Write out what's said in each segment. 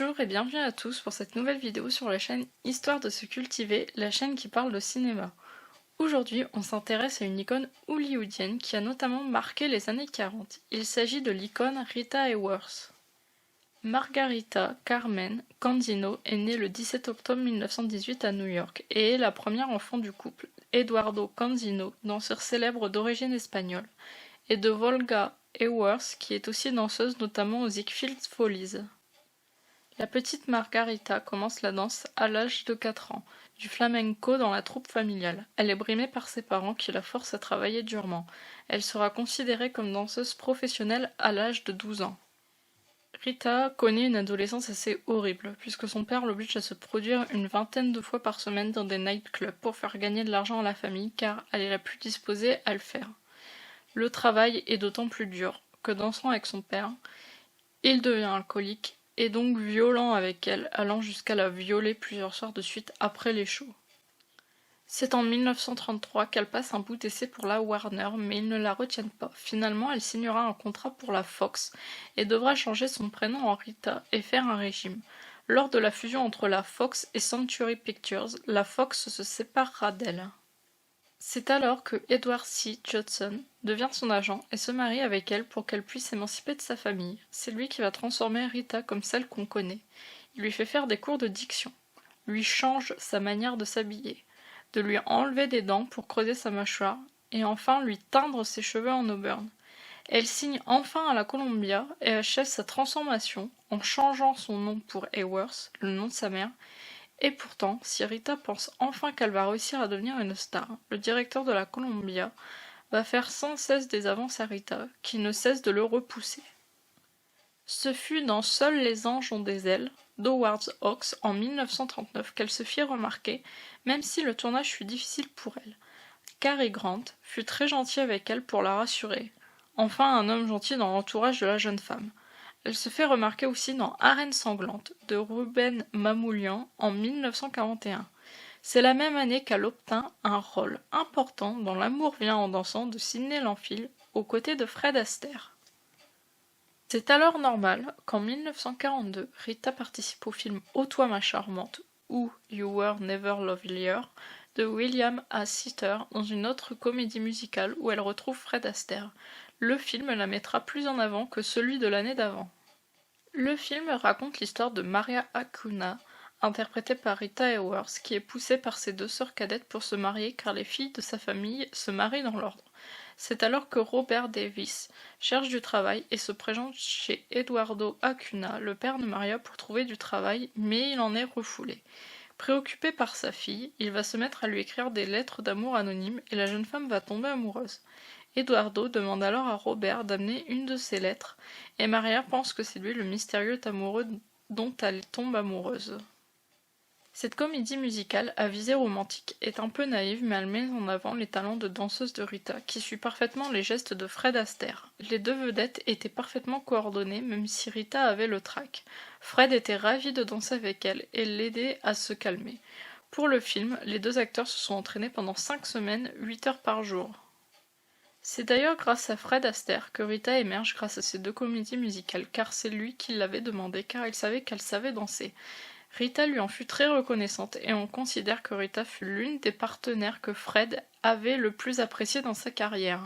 Bonjour et bienvenue à tous pour cette nouvelle vidéo sur la chaîne Histoire de se cultiver, la chaîne qui parle de cinéma. Aujourd'hui, on s'intéresse à une icône hollywoodienne qui a notamment marqué les années 40. Il s'agit de l'icône Rita Hayworth. Margarita Carmen Canzino est née le 17 octobre 1918 à New York et est la première enfant du couple Eduardo Canzino, danseur célèbre d'origine espagnole, et de Volga Hayworth qui est aussi danseuse notamment aux Ziegfeld Follies. La petite Margarita commence la danse à l'âge de 4 ans, du flamenco dans la troupe familiale. Elle est brimée par ses parents qui la forcent à travailler durement. Elle sera considérée comme danseuse professionnelle à l'âge de 12 ans. Rita connaît une adolescence assez horrible, puisque son père l'oblige à se produire une vingtaine de fois par semaine dans des nightclubs pour faire gagner de l'argent à la famille, car elle est la plus disposée à le faire. Le travail est d'autant plus dur que dansant avec son père, il devient alcoolique, et donc violent avec elle, allant jusqu'à la violer plusieurs soirs de suite après les shows. C'est en 1933 qu'elle passe un bout d'essai pour la Warner, mais ils ne la retiennent pas. Finalement, elle signera un contrat pour la Fox, et devra changer son prénom en Rita et faire un régime. Lors de la fusion entre la Fox et Century Pictures, la Fox se séparera d'elle. C'est alors que Edward C. Judson devient son agent et se marie avec elle pour qu'elle puisse s'émanciper de sa famille. C'est lui qui va transformer Rita comme celle qu'on connaît. Il lui fait faire des cours de diction, lui change sa manière de s'habiller, de lui enlever des dents pour creuser sa mâchoire, et enfin lui teindre ses cheveux en auburn. Elle signe enfin à la Columbia et achève sa transformation en changeant son nom pour Hayworth, le nom de sa mère. Et pourtant, si Rita pense enfin qu'elle va réussir à devenir une star, le directeur de la Columbia va faire sans cesse des avances à Rita, qui ne cesse de le repousser. Ce fut dans Seuls les anges ont des ailes d'Howard Hawks en 1939 qu'elle se fit remarquer, même si le tournage fut difficile pour elle. Cary Grant fut très gentil avec elle pour la rassurer. Enfin un homme gentil dans l'entourage de la jeune femme. Elle se fait remarquer aussi dans Arène sanglante de Ruben Mamoulian en 1941. C'est la même année qu'elle obtint un rôle important dans L'amour vient en dansant de Sidney Lanfield aux côtés de Fred Astaire. C'est alors normal qu'en 1942, Rita participe au film Ô toi ma charmante ou You Were Never Lovelier de William A. Sitter dans une autre comédie musicale où elle retrouve Fred Astaire. Le film la mettra plus en avant que celui de l'année d'avant. Le film raconte l'histoire de Maria Acuna, interprétée par Rita Hayworth, qui est poussée par ses deux sœurs cadettes pour se marier car les filles de sa famille se marient dans l'ordre. C'est alors que Robert Davis cherche du travail et se présente chez Eduardo Acuna, le père de Maria, pour trouver du travail, mais il en est refoulé. Préoccupé par sa fille, il va se mettre à lui écrire des lettres d'amour anonymes et la jeune femme va tomber amoureuse. Eduardo demande alors à Robert d'amener une de ses lettres, et Maria pense que c'est lui le mystérieux amoureux dont elle tombe amoureuse. Cette comédie musicale à visée romantique est un peu naïve, mais elle met en avant les talents de danseuse de Rita, qui suit parfaitement les gestes de Fred Astaire. Les deux vedettes étaient parfaitement coordonnées, même si Rita avait le trac. Fred était ravi de danser avec elle et l'aidait à se calmer. Pour le film, les deux acteurs se sont entraînés pendant 5 semaines, 8 heures par jour. C'est d'ailleurs grâce à Fred Astaire que Rita émerge grâce à ces deux comédies musicales, car c'est lui qui l'avait demandé, car il savait qu'elle savait danser. Rita lui en fut très reconnaissante et on considère que Rita fut l'une des partenaires que Fred avait le plus apprécié dans sa carrière.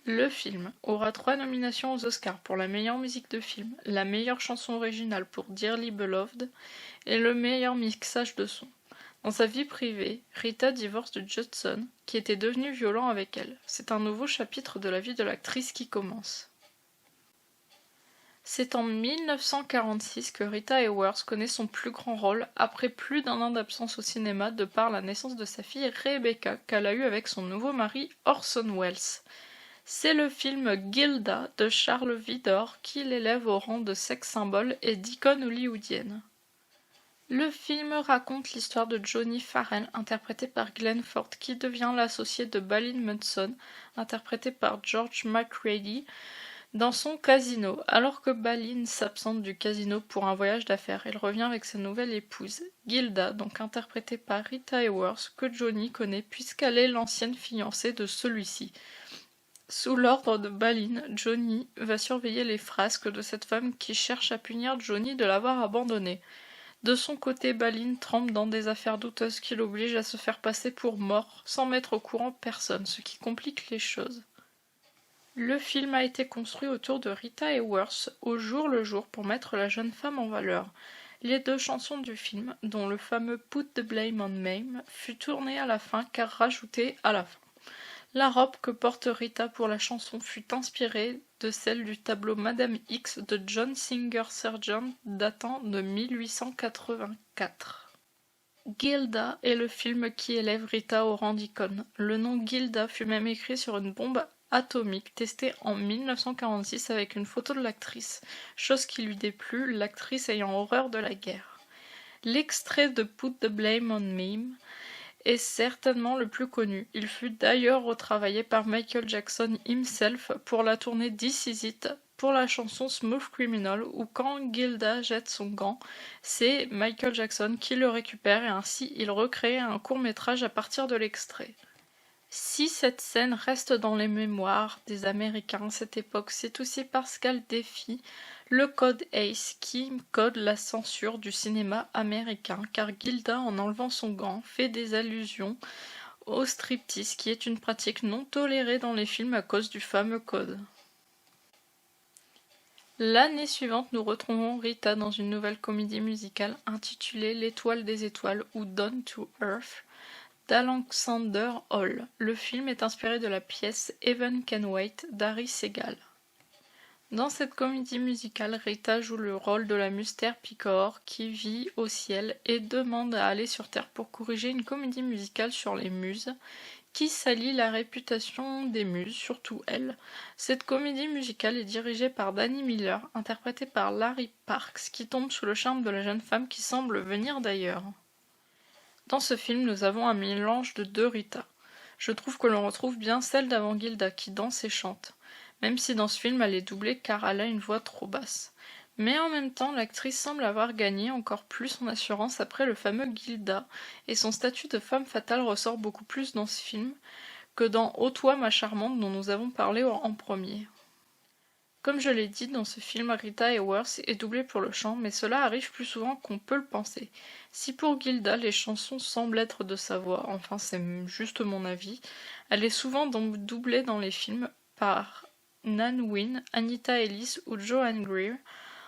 Le film aura 3 nominations aux Oscars pour la meilleure musique de film, la meilleure chanson originale pour Dearly Beloved et le meilleur mixage de son. Dans sa vie privée, Rita divorce de Judson, qui était devenu violent avec elle. C'est un nouveau chapitre de la vie de l'actrice qui commence. C'est en 1946 que Rita Hayworth connaît son plus grand rôle, après plus d'1 an d'absence au cinéma de par la naissance de sa fille Rebecca, qu'elle a eue avec son nouveau mari Orson Welles. C'est le film Gilda de Charles Vidor qui l'élève au rang de sex symbole et d'icône hollywoodienne. Le film raconte l'histoire de Johnny Farrell, interprété par Glenn Ford, qui devient l'associé de Balin Munson, interprété par George McReady, dans son casino. Alors que Balin s'absente du casino pour un voyage d'affaires, il revient avec sa nouvelle épouse, Gilda, donc interprétée par Rita Hayworth, que Johnny connaît puisqu'elle est l'ancienne fiancée de celui-ci. Sous l'ordre de Balin, Johnny va surveiller les frasques de cette femme qui cherche à punir Johnny de l'avoir abandonné. De son côté, Balin trempe dans des affaires douteuses qui l'obligent à se faire passer pour mort, sans mettre au courant personne, ce qui complique les choses. Le film a été construit autour de Rita Hayworth au jour le jour pour mettre la jeune femme en valeur. Les 2 chansons du film, dont le fameux Put the Blame on Mame, fut tourné à la fin car rajouté à la fin. La robe que porte Rita pour la chanson fut inspirée de celle du tableau Madame X de John Singer Sargent datant de 1884. Gilda est le film qui élève Rita au rang d'icône. Le nom Gilda fut même écrit sur une bombe atomique testée en 1946 avec une photo de l'actrice, chose qui lui déplut, l'actrice ayant horreur de la guerre. L'extrait de Put the Blame on Me est certainement le plus connu. Il fut d'ailleurs retravaillé par Michael Jackson himself pour la tournée This Is It pour la chanson Smooth Criminal où quand Gilda jette son gant, c'est Michael Jackson qui le récupère et ainsi il recrée un court-métrage à partir de l'extrait. Si cette scène reste dans les mémoires des Américains à cette époque, c'est aussi parce qu'elle défie le code ACE qui code la censure du cinéma américain, car Gilda, en enlevant son gant, fait des allusions au striptease qui est une pratique non tolérée dans les films à cause du fameux code. L'année suivante, nous retrouvons Rita dans une nouvelle comédie musicale intitulée L'Étoile des Étoiles ou Down to Earth, d'Alexander Hall. Le film est inspiré de la pièce Heaven Can Wait d'Harry Segal. Dans cette comédie musicale, Rita joue le rôle de la muse Terpsichore qui vit au ciel et demande à aller sur Terre pour corriger une comédie musicale sur les muses qui salit la réputation des muses, surtout elle. Cette comédie musicale est dirigée par Danny Miller, interprétée par Larry Parks, qui tombe sous le charme de la jeune femme qui semble venir d'ailleurs. Dans ce film, nous avons un mélange de 2 Rita. Je trouve que l'on retrouve bien celle d'avant Gilda qui danse et chante, même si dans ce film elle est doublée car elle a une voix trop basse. Mais en même temps, l'actrice semble avoir gagné encore plus en assurance après le fameux Gilda, et son statut de femme fatale ressort beaucoup plus dans ce film que dans Ô toi ma charmante dont nous avons parlé en premier. Comme je l'ai dit, dans ce film, Rita Hayworth est doublée pour le chant, mais cela arrive plus souvent qu'on peut le penser. Si pour Gilda, les chansons semblent être de sa voix, enfin c'est juste mon avis, elle est souvent donc doublée dans les films par Nan Wynn, Anita Ellis ou Joanne Greer,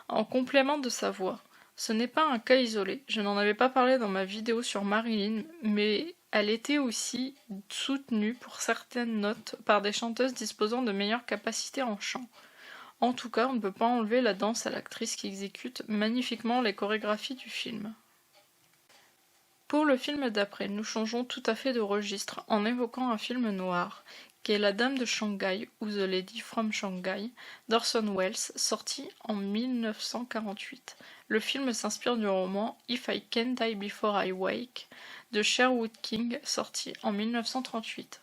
en complément de sa voix. Ce n'est pas un cas isolé, je n'en avais pas parlé dans ma vidéo sur Marilyn, mais elle était aussi soutenue pour certaines notes par des chanteuses disposant de meilleures capacités en chant. En tout cas, on ne peut pas enlever la danse à l'actrice qui exécute magnifiquement les chorégraphies du film. Pour le film d'après, nous changeons tout à fait de registre en évoquant un film noir, qui est La Dame de Shanghai ou The Lady from Shanghai d'Orson Welles, sorti en 1948. Le film s'inspire du roman If I Can't Die Before I Wake de Sherwood King, sorti en 1938.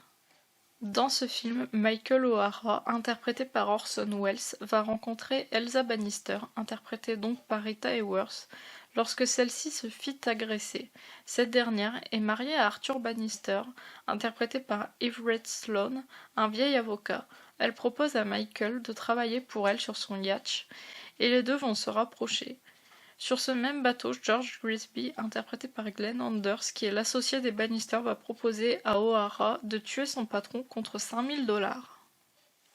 Dans ce film, Michael O'Hara, interprété par Orson Welles, va rencontrer Elsa Bannister, interprétée donc par Rita Hayworth, lorsque celle-ci se fit agresser. Cette dernière est mariée à Arthur Bannister, interprété par Everett Sloane, un vieil avocat. Elle propose à Michael de travailler pour elle sur son yacht, et les deux vont se rapprocher. Sur ce même bateau, George Grisby, interprété par Glenn Anders, qui est l'associé des Bannister, va proposer à O'Hara de tuer son patron contre 5000 $.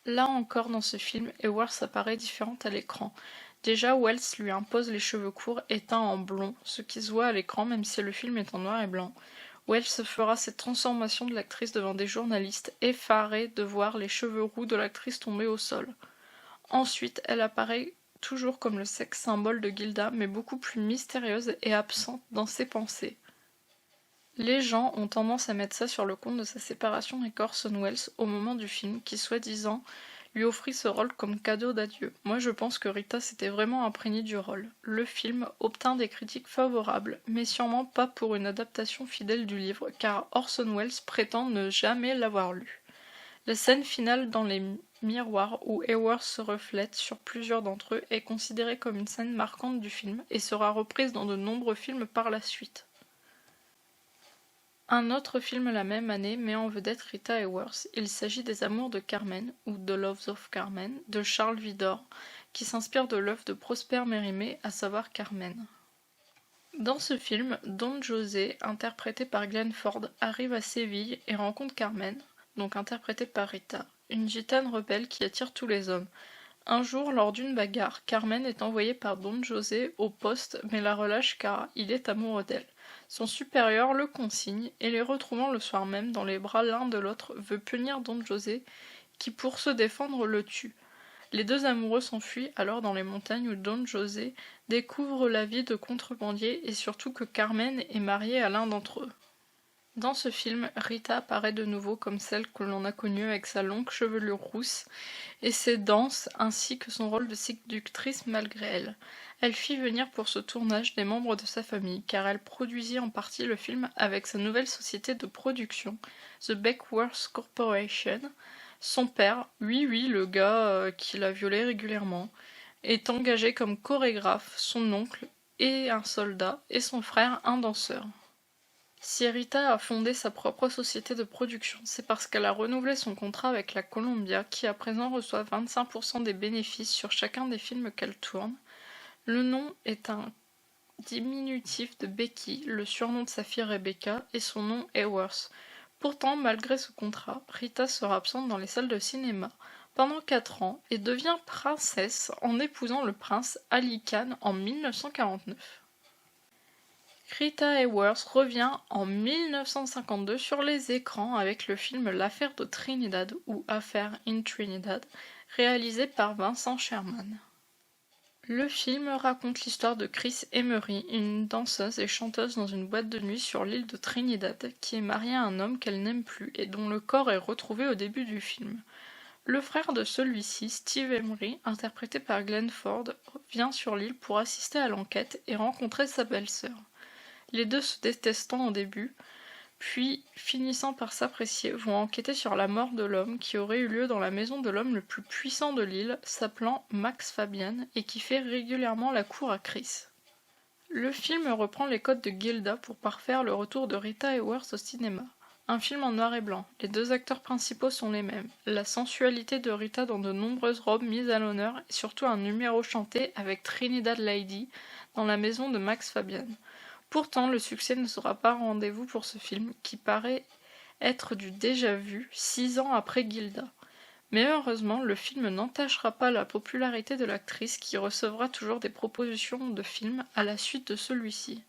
Là encore dans ce film, Hayworth apparaît différente à l'écran. Déjà, Welles lui impose les cheveux courts et teints en blond, ce qui se voit à l'écran même si le film est en noir et blanc. Welles fera cette transformation de l'actrice devant des journalistes, effarés de voir les cheveux roux de l'actrice tomber au sol. Ensuite, elle apparaît toujours comme le sexe symbole de Gilda, mais beaucoup plus mystérieuse et absente dans ses pensées. Les gens ont tendance à mettre ça sur le compte de sa séparation avec Orson Welles au moment du film, qui soi-disant lui offrit ce rôle comme cadeau d'adieu. Moi je pense que Rita s'était vraiment imprégnée du rôle. Le film obtint des critiques favorables, mais sûrement pas pour une adaptation fidèle du livre, car Orson Welles prétend ne jamais l'avoir lu. La scène finale dans les miroirs où Hayworth se reflète sur plusieurs d'entre eux est considérée comme une scène marquante du film et sera reprise dans de nombreux films par la suite. Un autre film la même année met en vedette Rita Hayworth. Il s'agit des Amours de Carmen, ou The Loves of Carmen, de Charles Widor, qui s'inspire de l'œuvre de Prosper Mérimée, à savoir Carmen. Dans ce film, Don José, interprété par Glenn Ford, arrive à Séville et rencontre Carmen, donc interprétée par Rita, une gitane rebelle qui attire tous les hommes. Un jour, lors d'une bagarre, Carmen est envoyée par Don José au poste mais la relâche car il est amoureux d'elle. Son supérieur le consigne et les retrouvant le soir même dans les bras l'un de l'autre veut punir Don José qui pour se défendre le tue. Les deux amoureux s'enfuient alors dans les montagnes où Don José découvre la vie de contrebandier et surtout que Carmen est mariée à l'un d'entre eux. Dans ce film, Rita apparaît de nouveau comme celle que l'on a connue avec sa longue chevelure rousse et ses danses ainsi que son rôle de séductrice malgré elle. Elle fit venir pour ce tournage des membres de sa famille car elle produisit en partie le film avec sa nouvelle société de production, The Beckworth Corporation. Son père, oui le gars qui l'a violée régulièrement, est engagé comme chorégraphe, son oncle est un soldat et son frère un danseur. Si Rita a fondé sa propre société de production, c'est parce qu'elle a renouvelé son contrat avec la Columbia qui à présent reçoit 25% des bénéfices sur chacun des films qu'elle tourne. Le nom est un diminutif de Becky, le surnom de sa fille Rebecca, et son nom Hayworth. Pourtant, malgré ce contrat, Rita sera absente dans les salles de cinéma pendant 4 ans et devient princesse en épousant le prince Ali Khan en 1949. Rita Hayworth revient en 1952 sur les écrans avec le film L'affaire de Trinidad ou Affair in Trinidad, réalisé par Vincent Sherman. Le film raconte l'histoire de Chris Emery, une danseuse et chanteuse dans une boîte de nuit sur l'île de Trinidad, qui est mariée à un homme qu'elle n'aime plus et dont le corps est retrouvé au début du film. Le frère de celui-ci, Steve Emery, interprété par Glenn Ford, vient sur l'île pour assister à l'enquête et rencontrer sa belle-sœur. Les deux se détestant au début, puis finissant par s'apprécier, vont enquêter sur la mort de l'homme qui aurait eu lieu dans la maison de l'homme le plus puissant de l'île, s'appelant Max Fabian, et qui fait régulièrement la cour à Chris. Le film reprend les codes de Gilda pour parfaire le retour de Rita Hayworth au cinéma. Un film en noir et blanc, les deux acteurs principaux sont les mêmes, la sensualité de Rita dans de nombreuses robes mises à l'honneur et surtout un numéro chanté avec Trinidad Lady dans la maison de Max Fabian. Pourtant, le succès ne sera pas au rendez-vous pour ce film, qui paraît être du déjà-vu 6 ans après Gilda. Mais heureusement, le film n'entachera pas la popularité de l'actrice qui recevra toujours des propositions de films à la suite de celui-ci.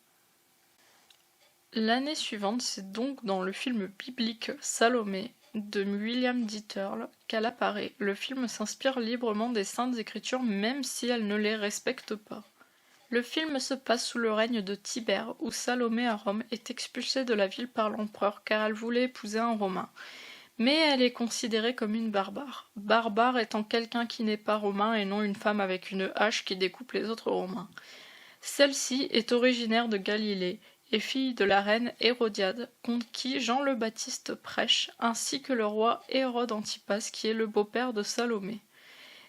L'année suivante, c'est donc dans le film biblique Salomé de William Dieterle qu'elle apparaît. Le film s'inspire librement des Saintes Écritures même si elle ne les respecte pas. Le film se passe sous le règne de Tibère, où Salomé à Rome est expulsée de la ville par l'empereur car elle voulait épouser un Romain. Mais elle est considérée comme une barbare. Barbare étant quelqu'un qui n'est pas romain et non une femme avec une hache qui découpe les autres Romains. Celle-ci est originaire de Galilée et fille de la reine Hérodiade, contre qui Jean le Baptiste prêche, ainsi que le roi Hérode Antipas qui est le beau-père de Salomé.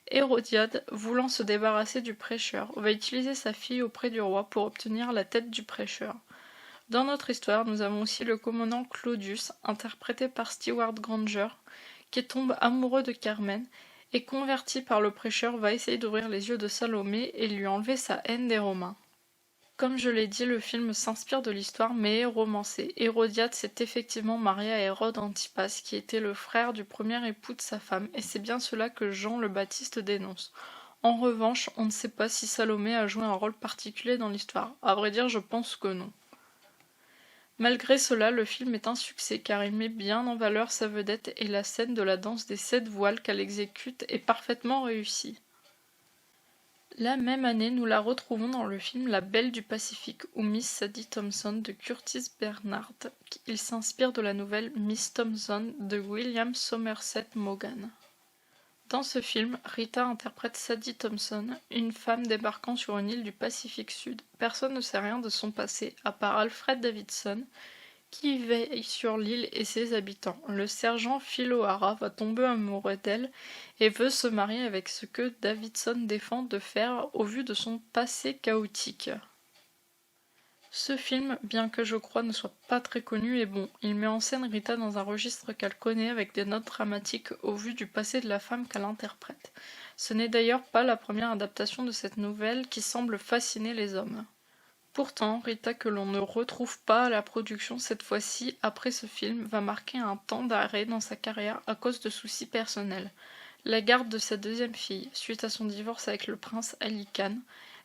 Hérodiade, voulant se débarrasser du prêcheur, va utiliser sa fille auprès du roi pour obtenir la tête du prêcheur. Dans notre histoire, nous avons aussi le commandant Claudius, interprété par Stewart Granger, qui tombe amoureux de Carmen et converti par le prêcheur va essayer d'ouvrir les yeux de Salomé et lui enlever sa haine des Romains. Comme je l'ai dit, le film s'inspire de l'histoire mais est romancé. Hérodiade s'est effectivement mariée à Hérode Antipas, qui était le frère du premier époux de sa femme, et c'est bien cela que Jean le Baptiste dénonce. En revanche, on ne sait pas si Salomé a joué un rôle particulier dans l'histoire. À vrai dire, je pense que non. Malgré cela, le film est un succès car il met bien en valeur sa vedette et la scène de la danse des 7 voiles qu'elle exécute est parfaitement réussie. La même année, nous la retrouvons dans le film La Belle du Pacifique ou Miss Sadie Thompson de Curtis Bernard. Il s'inspire de la nouvelle Miss Thompson de William Somerset Maugham. Dans ce film, Rita interprète Sadie Thompson, une femme débarquant sur une île du Pacifique Sud. Personne ne sait rien de son passé, à part Alfred Davidson, qui veille sur l'île et ses habitants. Le sergent Phil O'Hara va tomber amoureux d'elle et veut se marier avec ce que Davidson défend de faire au vu de son passé chaotique. Ce film, bien que je crois ne soit pas très connu, est bon. Il met en scène Rita dans un registre qu'elle connaît avec des notes dramatiques au vu du passé de la femme qu'elle interprète. Ce n'est d'ailleurs pas la première adaptation de cette nouvelle qui semble fasciner les hommes. Pourtant, Rita, que l'on ne retrouve pas à la production cette fois-ci après ce film, va marquer un temps d'arrêt dans sa carrière à cause de soucis personnels. La garde de sa deuxième fille, suite à son divorce avec le prince Ali Khan,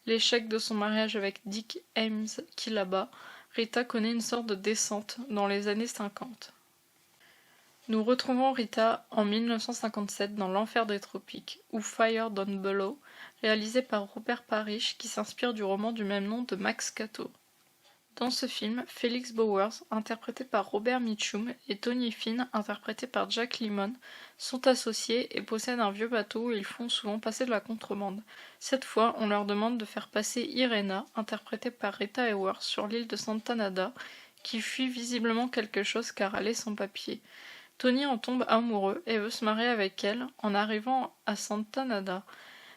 l'échec de son mariage avec Dick Ames qui la bat, Rita connaît une sorte de descente dans les années 50. Nous retrouvons Rita en 1957 dans L'Enfer des Tropiques, ou Fire Down Below, réalisé par Robert Parrish qui s'inspire du roman du même nom de Max Cato. Dans ce film, Felix Bowers, interprété par Robert Mitchum, et Tony Finn, interprété par Jack Lemmon, sont associés et possèdent un vieux bateau où ils font souvent passer de la contrebande. Cette fois, on leur demande de faire passer Irena, interprétée par Rita Hayworth, sur l'île de Santa Nada, qui fuit visiblement quelque chose car elle est sans papier. Tony en tombe amoureux et veut se marier avec elle en arrivant à Santa Nada.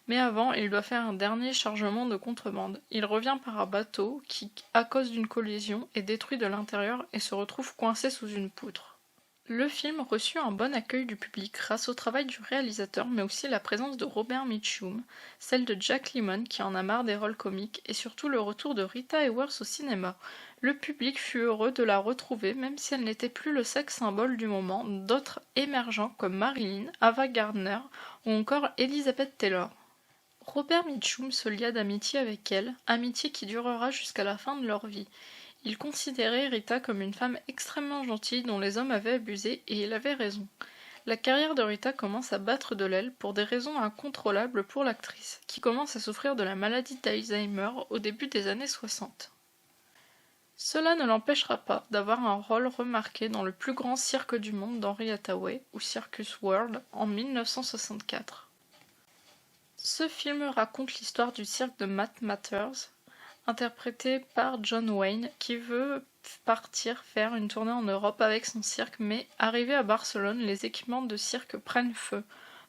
Mais avant, il doit faire un dernier chargement de contrebande. Il revient par un bateau qui, à cause d'une collision, est détruit de l'intérieur et se retrouve coincé sous une poutre. Le film reçut un bon accueil du public grâce au travail du réalisateur, mais aussi la présence de Robert Mitchum, celle de Jack Lemmon qui en a marre des rôles comiques, et surtout le retour de Rita Hayworth au cinéma. Le public fut heureux de la retrouver, même si elle n'était plus le sexe symbole du moment, d'autres émergents comme Marilyn, Ava Gardner ou encore Elizabeth Taylor. Robert Mitchum se lia d'amitié avec elle, amitié qui durera jusqu'à la fin de leur vie. Il considérait Rita comme une femme extrêmement gentille dont les hommes avaient abusé, et il avait raison. La carrière de Rita commence à battre de l'aile pour des raisons incontrôlables pour l'actrice, qui commence à souffrir de la maladie d'Alzheimer au début des années 60. Cela ne l'empêchera pas d'avoir un rôle remarqué dans le plus grand cirque du monde d'Henry Hathaway, ou Circus World, en 1964. Ce film raconte l'histoire du cirque de Matt Matters, interprété par John Wayne, qui veut partir faire une tournée en Europe avec son cirque, mais arrivé à Barcelone, les équipements de cirque prennent feu.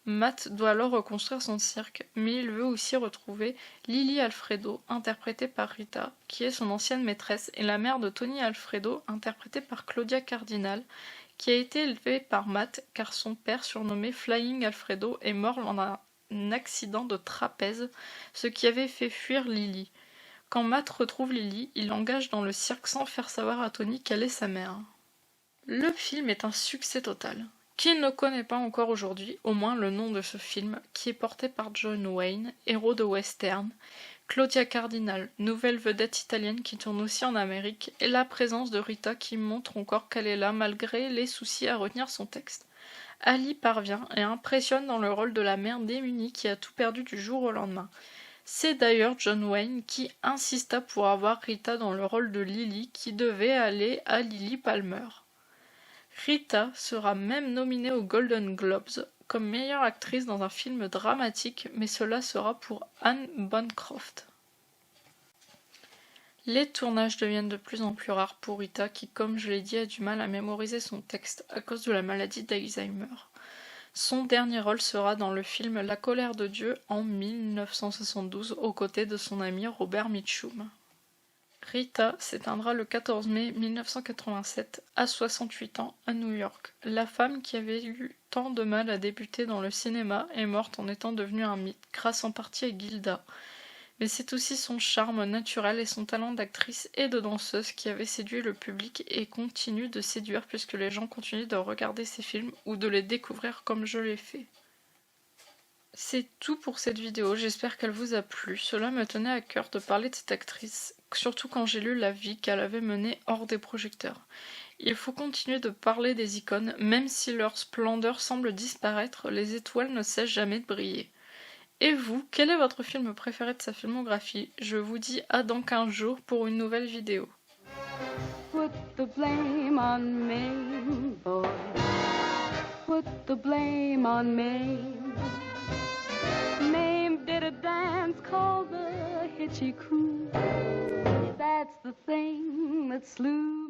Matt doit alors reconstruire son cirque, mais il veut aussi retrouver Lily Alfredo, interprétée par Rita, qui est son ancienne maîtresse, et la mère de Tony Alfredo, interprétée par Claudia Cardinal, qui a été élevée par Matt car son père, surnommé Flying Alfredo, est mort dans un accident de trapèze, ce qui avait fait fuir Lily. Quand Matt retrouve Lily, il l'engage dans le cirque sans faire savoir à Tony qu'elle est sa mère. Le film est un succès total. Qui ne connaît pas encore aujourd'hui, au moins le nom de ce film, qui est porté par John Wayne, héros de western, Claudia Cardinal, nouvelle vedette italienne qui tourne aussi en Amérique, et la présence de Rita qui montre encore qu'elle est là malgré les soucis à retenir son texte. Ali parvient et impressionne dans le rôle de la mère démunie qui a tout perdu du jour au lendemain. C'est d'ailleurs John Wayne qui insista pour avoir Rita dans le rôle de Lily qui devait aller à Lily Palmer. Rita sera même nominée aux Golden Globes comme meilleure actrice dans un film dramatique, mais cela sera pour Anne Bancroft. Les tournages deviennent de plus en plus rares pour Rita qui, comme je l'ai dit, a du mal à mémoriser son texte à cause de la maladie d'Alzheimer. Son dernier rôle sera dans le film La colère de Dieu en 1972 aux côtés de son ami Robert Mitchum. Rita s'éteindra le 14 mai 1987 à 68 ans à New York. La femme qui avait eu tant de mal à débuter dans le cinéma est morte en étant devenue un mythe, grâce en partie à Gilda. Mais c'est aussi son charme naturel et son talent d'actrice et de danseuse qui avait séduit le public et continue de séduire puisque les gens continuent de regarder ses films ou de les découvrir comme je l'ai fait. C'est tout pour cette vidéo, j'espère qu'elle vous a plu. Cela me tenait à cœur de parler de cette actrice, surtout quand j'ai lu la vie qu'elle avait menée hors des projecteurs. Il faut continuer de parler des icônes, même si leur splendeur semble disparaître, les étoiles ne cessent jamais de briller. Et vous, quel est votre film préféré de sa filmographie? Je vous dis à dans 15 jours pour une nouvelle vidéo. Put the blame on me, boy. Put the blame on me. Mame did a dance called the Hitchy Coo. That's the thing that slew